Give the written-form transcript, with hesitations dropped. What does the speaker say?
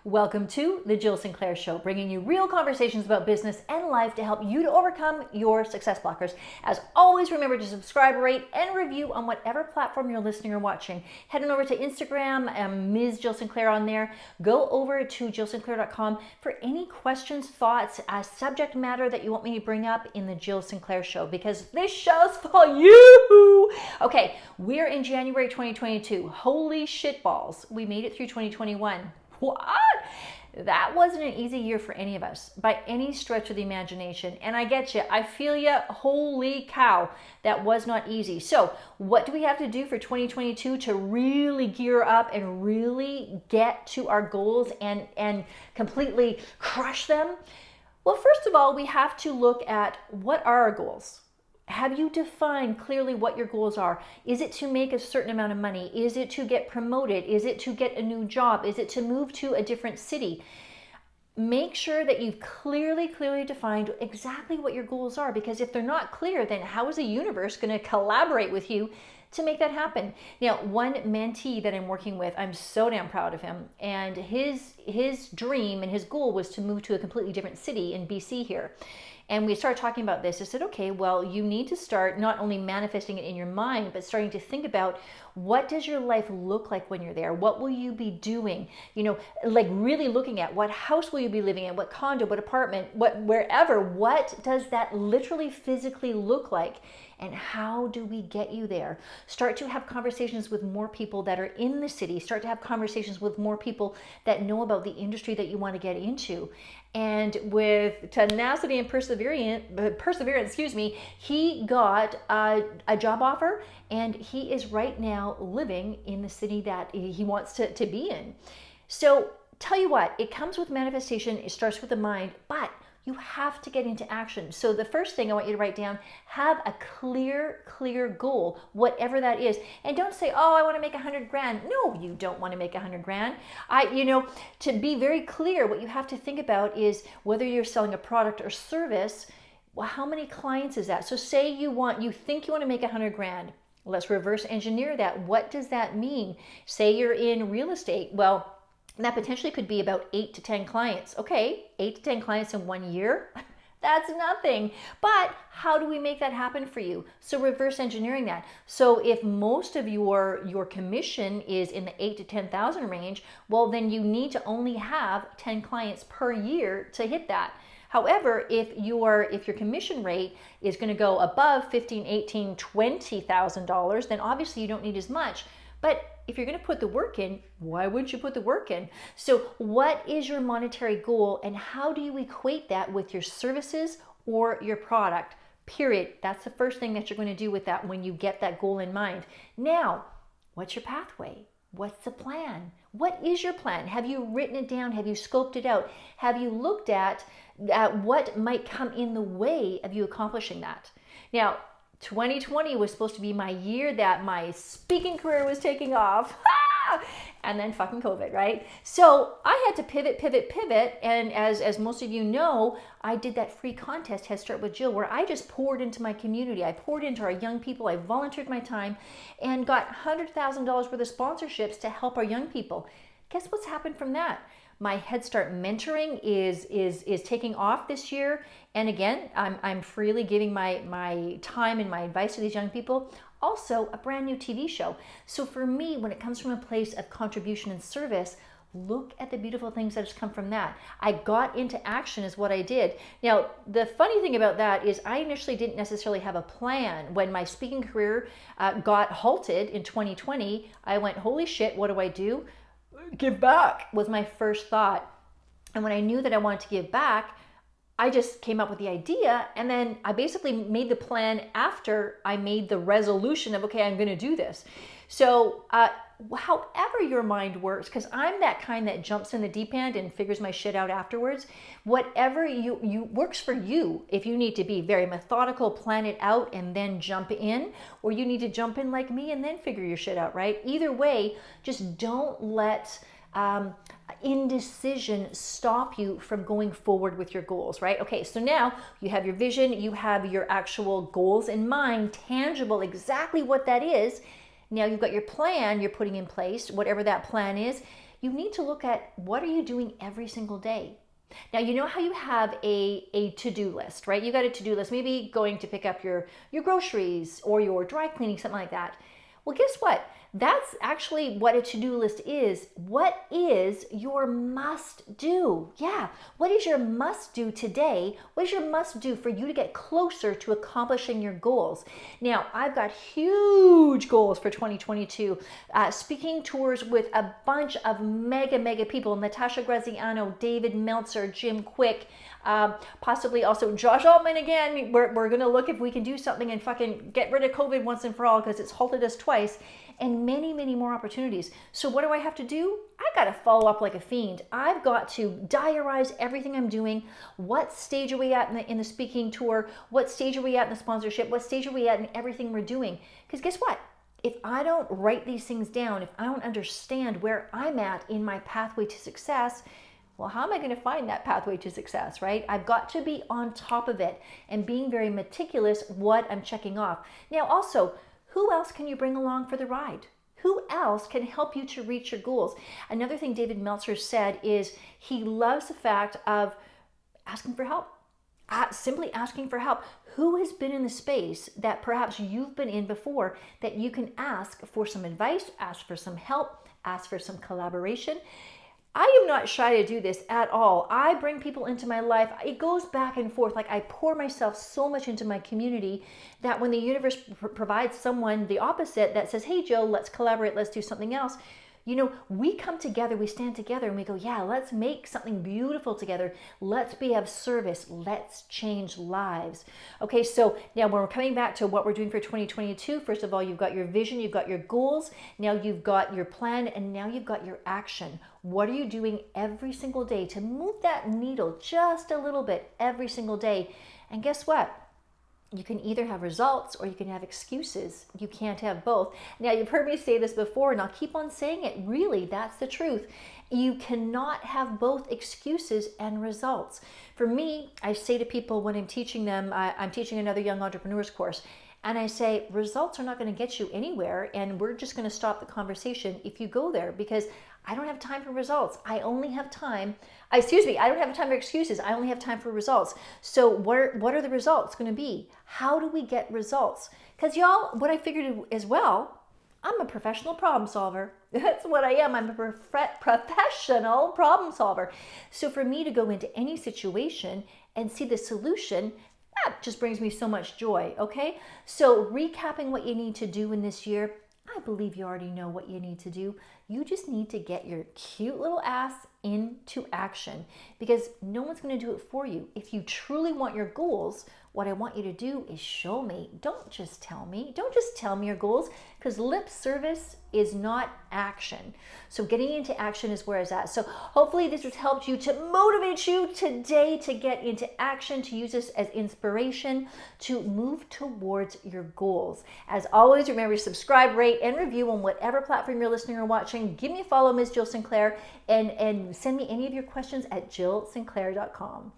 Welcome to the Jill Sinclair Show, bringing you real conversations about business and life to help you to overcome your success blockers. As always, remember to subscribe, rate, and review on whatever platform you're listening or watching. Head on over to Instagram, Ms. Jill Sinclair on there. Go over to jillsinclair.com for any questions, thoughts, subject matter that you want me to bring up in the Jill Sinclair Show, because this show's for you. Okay, we're in January 2022. Holy shitballs. We made it through 2021. What? That wasn't an easy year for any of us by any stretch of the imagination. And I get you. I feel you. Holy cow. That was not easy. So what do we have to do for 2022 to really gear up and really get to our goals and completely crush them? Well, first of all, we have to look at what are our goals. Have you defined clearly what your goals are? Is it to make a certain amount of money? Is it to get promoted? Is it to get a new job? Is it to move to a different city? Make sure that you've clearly defined exactly what your goals are, because if they're not clear, then how is the universe going to collaborate with you to make that happen? Now, one mentee that I'm working with, I'm so damn proud of him, and his dream and his goal was to move to a completely different city in BC here. And we started talking about this. I said, okay, well, you need to start not only manifesting it in your mind, but starting to think about, what does your life look like when you're there? What will you be doing? You know, like really looking at what house will you be living in, what condo, what apartment, wherever. What does that literally physically look like? And how do we get you there? Start to have conversations with more people that are in the city. Start to have conversations with more people that know about the industry that you want to get into. And with tenacity and perseverance, he got a job offer, and he is right now living in the city that he wants to be in. So tell you what, it comes with manifestation. It starts with the mind, but you have to get into action. So the first thing I want you to write down, have a clear goal, whatever that is. And don't say, oh, I want to make 100 grand. No, you don't want to make 100 grand. To be very clear, what you have to think about is whether you're selling a product or service, well, how many clients is that? So say you think you want to make 100 grand. Let's reverse engineer that. What does that mean? Say you're in real estate. Well, that potentially could be about 8 to 10 clients. Okay, 8 to 10 clients in 1 year, that's nothing. But how do we make that happen for you? So reverse engineering that. So if most of your commission is in the 8 to 10,000 range, well, then you need to only have 10 clients per year to hit that. However, if your commission rate is going to go above $15,000, $18,000, $20,000, then obviously you don't need as much. But if you're going to put the work in, why wouldn't you put the work in? So what is your monetary goal, and how do you equate that with your services or your product? Period. That's the first thing that you're going to do with that when you get that goal in mind. Now, what's your pathway? What's the plan? What is your plan? Have you written it down? Have you scoped it out? Have you looked at what might come in the way of you accomplishing that? Now, 2020 was supposed to be my year that my speaking career was taking off. And then fucking COVID, right? So I had to pivot. And as most of you know, I did that free contest, Head Start with Jill, where I just poured into my community. I poured into our young people. I volunteered my time and got $100,000 worth of sponsorships to help our young people. Guess what's happened from that? My Head Start mentoring is taking off this year. And again, I'm freely giving my time and my advice to these young people. Also, a brand new TV show. So for me, when it comes from a place of contribution and service, look at the beautiful things that has come from that. I got into action is what I did. Now, the funny thing about that is I initially didn't necessarily have a plan. When my speaking career got halted in 2020, I went, holy shit, what do I do? Give back was my first thought. And when I knew that I wanted to give back, I just came up with the idea, and then I basically made the plan after I made the resolution of, okay, I'm going to do this. So however your mind works, because I'm that kind that jumps in the deep end and figures my shit out afterwards, whatever you works for you. If you need to be very methodical, plan it out, and then jump in, or you need to jump in like me and then figure your shit out, right? Either way, just don't let indecision stop you from going forward with your goals, right? Okay, so now you have your vision, you have your actual goals in mind, tangible, exactly what that is. Now you've got your plan you're putting in place, whatever that plan is. you need to look at what are you doing every single day. Now, you know how you have a to-do list, right? You got a to-do list, maybe going to pick up your groceries or your dry cleaning, something like that. Well, guess what? That's actually what a to-do list is. What is your must do? Yeah, what is your must do today? What is your must do for you to get closer to accomplishing your goals? Now, I've got huge goals for 2022. Speaking tours with a bunch of mega people. Natasha Graziano, David Meltzer, Jim Quick, possibly also Josh Altman again. We're going to look if we can do something and fucking get rid of COVID once and for all, because it's halted us twice, and many more opportunities. So what do I have to do? I got to follow up like a fiend. I've got to diarize everything I'm doing. What stage are we at in the speaking tour? What stage are we at in the sponsorship? What stage are we at in everything we're doing? Because guess what? If I don't write these things down, if I don't understand where I'm at in my pathway to success, well, how am I going to find that pathway to success, right? I've got to be on top of it and being very meticulous what I'm checking off. Now, also, who else can you bring along for the ride? Who else can help you to reach your goals? Another thing David Meltzer said is he loves the fact of asking for help. Simply asking for help. Who has been in the space that perhaps you've been in before that you can ask for some advice, ask for some help, ask for some collaboration? I am not shy to do this at all. I bring people into my life. It goes back and forth. Like, I pour myself so much into my community that when the universe provides someone the opposite that says, hey, Jill, let's collaborate, let's do something else. You know, we come together, we stand together and we go, yeah, let's make something beautiful together. Let's be of service. Let's change lives. Okay, so now when we're coming back to what we're doing for 2022, first of all, you've got your vision, you've got your goals, now you've got your plan, and now you've got your action. What are you doing every single day to move that needle just a little bit every single day? And guess what? You can either have results or you can have excuses. You can't have both. Now, you've heard me say this before, and I'll keep on saying it. Really, that's the truth. You cannot have both excuses and results. For me, I say to people when I'm teaching them, I'm teaching another young entrepreneurs course, and I say, results are not going to get you anywhere, and we're just going to stop the conversation if you go there, because I don't have time for results. I don't have time for excuses. I only have time for results. So what are the results going to be? How do we get results? Because y'all, what I figured as well, I'm a professional problem solver. That's what I am. I'm a professional problem solver. So for me to go into any situation and see the solution, that just brings me so much joy, okay? So recapping what you need to do in this year, I believe you already know what you need to do. You just need to get your cute little ass into action, because no one's going to do it for you. If you truly want your goals, what I want you to do is show me. Don't just tell me. Don't just tell me your goals, because lip service is not action. So getting into action is where it's at. So hopefully this has helped you to motivate you today to get into action, to use this as inspiration to move towards your goals. As always, remember to subscribe, rate, and review on whatever platform you're listening or watching. Give me a follow, Ms. Jill Sinclair, and send me any of your questions at jillsinclair.com.